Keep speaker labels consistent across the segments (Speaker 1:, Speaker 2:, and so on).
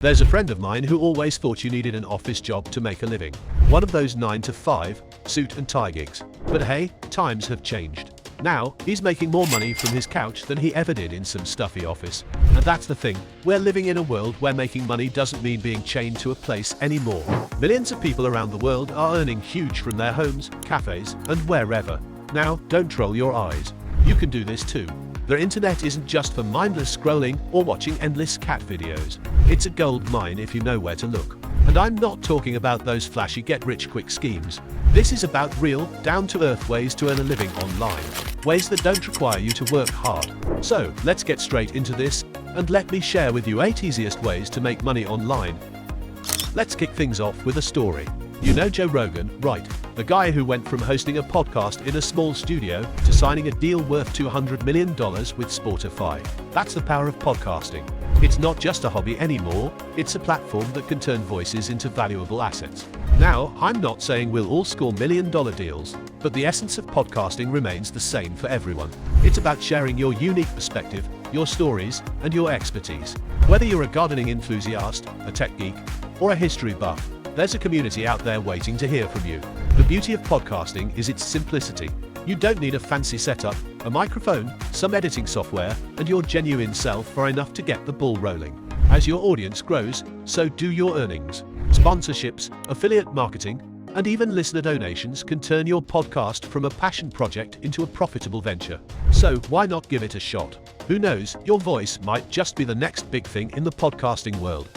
Speaker 1: There's a friend of mine who always thought you needed an office job to make a living. One of those 9 to 5, suit and tie gigs. But hey, times have changed. Now, he's making more money from his couch than he ever did in some stuffy office. And that's the thing, we're living in a world where making money doesn't mean being chained to a place anymore. Millions of people around the world are earning huge from their homes, cafes, and wherever. Now, don't troll your eyes. You can do this too. The internet isn't just for mindless scrolling or watching endless cat videos. It's a gold mine if you know where to look. And I'm not talking about those flashy get-rich-quick schemes. This is about real, down-to-earth ways to earn a living online. Ways that don't require you to work hard. So, let's get straight into this, and let me share with you 8 easiest ways to make money online. Let's kick things off with a story. You know Joe Rogan, right? The guy who went from hosting a podcast in a small studio to signing a deal worth $200 million with Spotify. That's the power of podcasting. It's not just a hobby anymore, it's a platform that can turn voices into valuable assets. Now, I'm not saying we'll all score $1 million deals, but the essence of podcasting remains the same for everyone. It's about sharing your unique perspective, your stories, and your expertise. Whether you're a gardening enthusiast, a tech geek, or a history buff, there's a community out there waiting to hear from you. The beauty of podcasting is its simplicity. You don't need a fancy setup, a microphone, some editing software, and your genuine self are enough to get the ball rolling. As your audience grows, so do your earnings. Sponsorships, affiliate marketing, and even listener donations can turn your podcast from a passion project into a profitable venture. So why not give it a shot? Who knows, your voice might just be the next big thing in the podcasting world.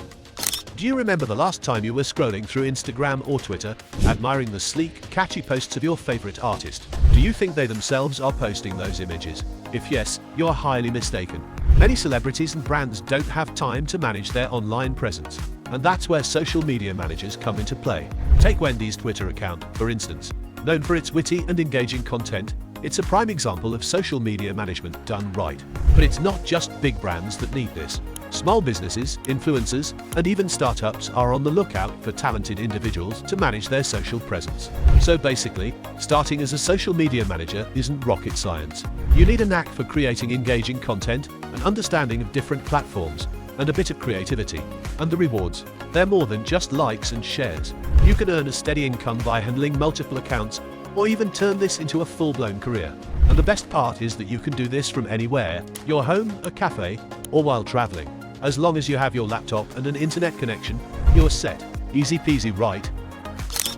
Speaker 1: Do you remember the last time you were scrolling through Instagram or Twitter, admiring the sleek, catchy posts of your favorite artist? Do you think they themselves are posting those images? If yes, you're highly mistaken. Many celebrities and brands don't have time to manage their online presence, and that's where social media managers come into play. Take Wendy's Twitter account, for instance. Known for its witty and engaging content, it's a prime example of social media management done right. But it's not just big brands that need this. Small businesses, influencers, and even startups are on the lookout for talented individuals to manage their social presence. So basically, starting as a social media manager isn't rocket science. You need a knack for creating engaging content, an understanding of different platforms, and a bit of creativity. And the rewards, they're more than just likes and shares. You can earn a steady income by handling multiple accounts, or even turn this into a full-blown career. And the best part is that you can do this from anywhere, your home, a cafe, or while traveling. As long as you have your laptop and an internet connection, you're set. Easy peasy, right?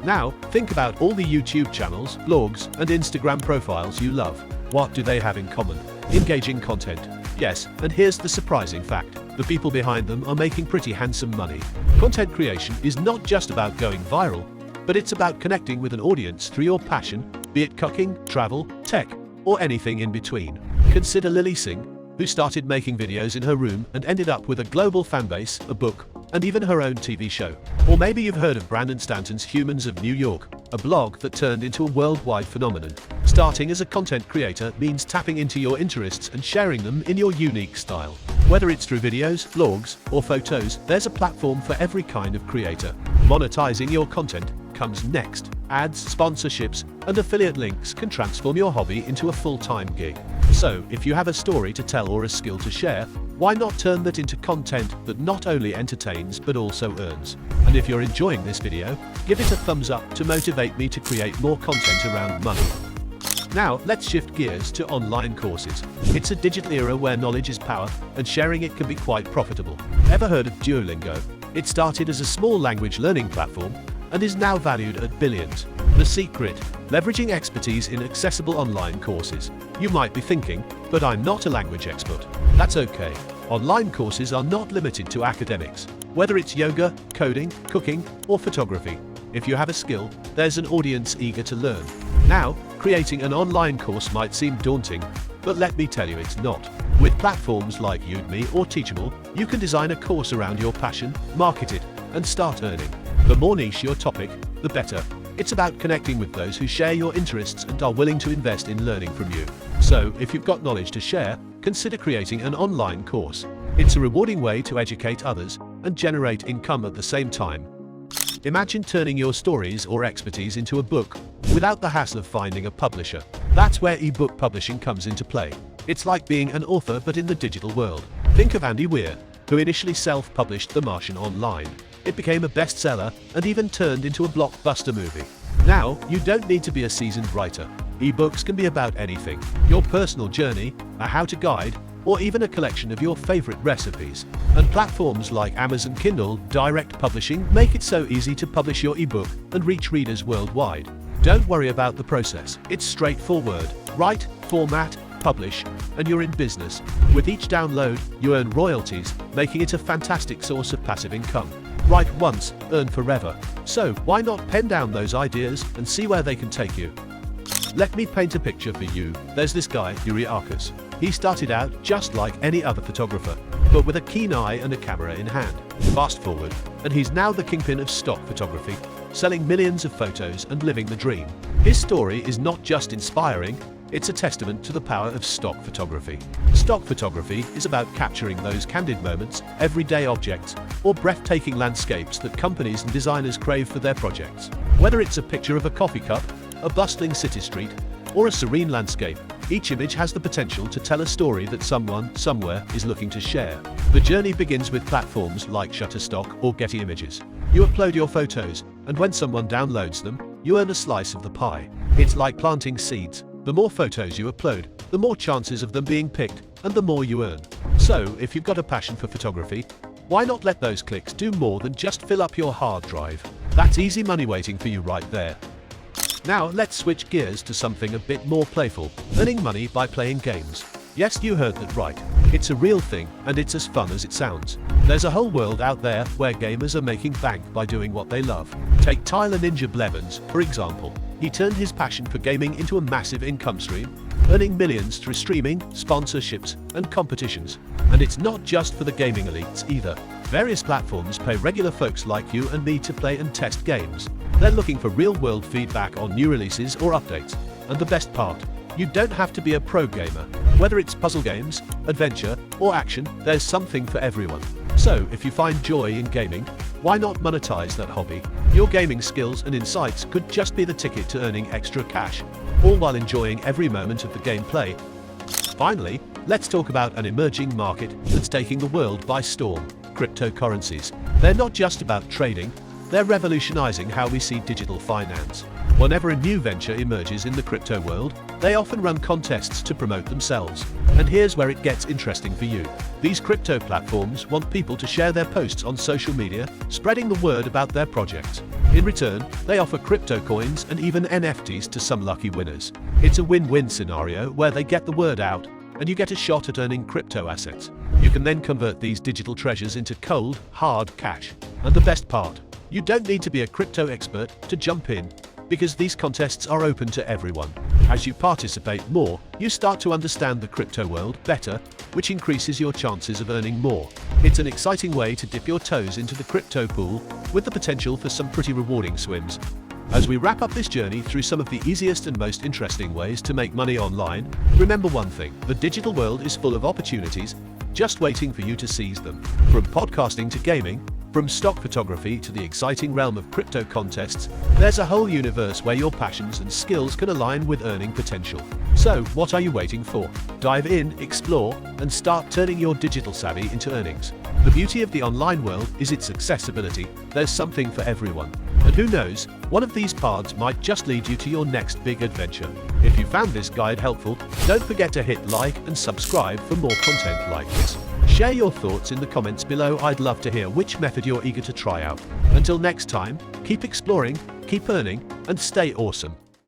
Speaker 1: Now, think about all the YouTube channels, blogs, and Instagram profiles you love. What do they have in common? Engaging content. Yes, and here's the surprising fact. The people behind them are making pretty handsome money. Content creation is not just about going viral, but it's about connecting with an audience through your passion, be it cooking, travel, tech, or anything in between. Consider Lily Singh, who started making videos in her room and ended up with a global fanbase, a book, and even her own TV show. Or maybe you've heard of Brandon Stanton's Humans of New York, a blog that turned into a worldwide phenomenon. Starting as a content creator means tapping into your interests and sharing them in your unique style. Whether it's through videos, blogs, or photos, there's a platform for every kind of creator. Monetizing your content comes next. Ads, sponsorships, and affiliate links can transform your hobby into a full-time gig. So, if you have a story to tell or a skill to share, why not turn that into content that not only entertains but also earns? And if you're enjoying this video, give it a thumbs up to motivate me to create more content around money. Now, let's shift gears to online courses. It's a digital era where knowledge is power, and sharing it can be quite profitable. Ever heard of Duolingo? It started as a small language learning platform, and is now valued at billions. The secret? Leveraging expertise in accessible online courses. You might be thinking, but I'm not a language expert. That's okay. Online courses are not limited to academics. Whether it's yoga, coding, cooking, or photography, if you have a skill, there's an audience eager to learn. Now, creating an online course might seem daunting, but let me tell you it's not. With platforms like Udemy or Teachable, you can design a course around your passion, market it, and start earning. The more niche your topic, the better. It's about connecting with those who share your interests and are willing to invest in learning from you. So, if you've got knowledge to share, consider creating an online course. It's a rewarding way to educate others and generate income at the same time. Imagine turning your stories or expertise into a book without the hassle of finding a publisher. That's where ebook publishing comes into play. It's like being an author but in the digital world. Think of Andy Weir, who initially self-published The Martian online. It became a bestseller and even turned into a blockbuster movie. Now, you don't need to be a seasoned writer. Ebooks can be about anything: your personal journey, a how-to guide, or even a collection of your favorite recipes. And platforms like Amazon Kindle Direct Publishing make it so easy to publish your ebook and reach readers worldwide. Don't worry about the process. It's straightforward. Write, format, publish, and you're in business. With each download, you earn royalties, making it a fantastic source of passive income. Write once, earn forever. So why not pen down those ideas and see where they can take you? Let me paint a picture for you. There's this guy, Yuriakis. He started out just like any other photographer, but with a keen eye and a camera in hand. Fast forward, and he's now the kingpin of stock photography, selling millions of photos and living the dream. His story is not just inspiring, it's a testament to the power of stock photography. Stock photography is about capturing those candid moments, everyday objects, or breathtaking landscapes that companies and designers crave for their projects. Whether it's a picture of a coffee cup, a bustling city street, or a serene landscape, each image has the potential to tell a story that someone, somewhere, is looking to share. The journey begins with platforms like Shutterstock or Getty Images. You upload your photos, and when someone downloads them, you earn a slice of the pie. It's like planting seeds. The more photos you upload, the more chances of them being picked, and the more you earn. So, if you've got a passion for photography, why not let those clicks do more than just fill up your hard drive? That's easy money waiting for you right there. Now let's switch gears to something a bit more playful: earning money by playing games. Yes, you heard that right. It's a real thing, and it's as fun as it sounds. There's a whole world out there where gamers are making bank by doing what they love. Take Tyler Ninja Blevins, for example. He turned his passion for gaming into a massive income stream, earning millions through streaming, sponsorships, and competitions. And it's not just for the gaming elites either. Various platforms pay regular folks like you and me to play and test games. They're looking for real-world feedback on new releases or updates. And the best part, you don't have to be a pro gamer. Whether it's puzzle games, adventure, or action, there's something for everyone. So, if you find joy in gaming, why not monetize that hobby? Your gaming skills and insights could just be the ticket to earning extra cash, all while enjoying every moment of the gameplay. Finally, let's talk about an emerging market that's taking the world by storm: cryptocurrencies. They're not just about trading, they're revolutionizing how we see digital finance. Whenever a new venture emerges in the crypto world, they often run contests to promote themselves. And here's where it gets interesting for you. These crypto platforms want people to share their posts on social media, spreading the word about their projects. In return, they offer crypto coins and even NFTs to some lucky winners. It's a win-win scenario where they get the word out, and you get a shot at earning crypto assets. You can then convert these digital treasures into cold, hard cash. And the best part, you don't need to be a crypto expert to jump in, because these contests are open to everyone. As you participate more, you start to understand the crypto world better, which increases your chances of earning more. It's an exciting way to dip your toes into the crypto pool, with the potential for some pretty rewarding swims. As we wrap up this journey through some of the easiest and most interesting ways to make money online, remember one thing: the digital world is full of opportunities, just waiting for you to seize them. From podcasting to gaming, from stock photography to the exciting realm of crypto contests, there's a whole universe where your passions and skills can align with earning potential. So, what are you waiting for? Dive in, explore, and start turning your digital savvy into earnings. The beauty of the online world is its accessibility. There's something for everyone. And who knows, one of these paths might just lead you to your next big adventure. If you found this guide helpful, don't forget to hit like and subscribe for more content like this. Share your thoughts in the comments below. I'd love to hear which method you're eager to try out. Until next time, keep exploring, keep earning, and stay awesome.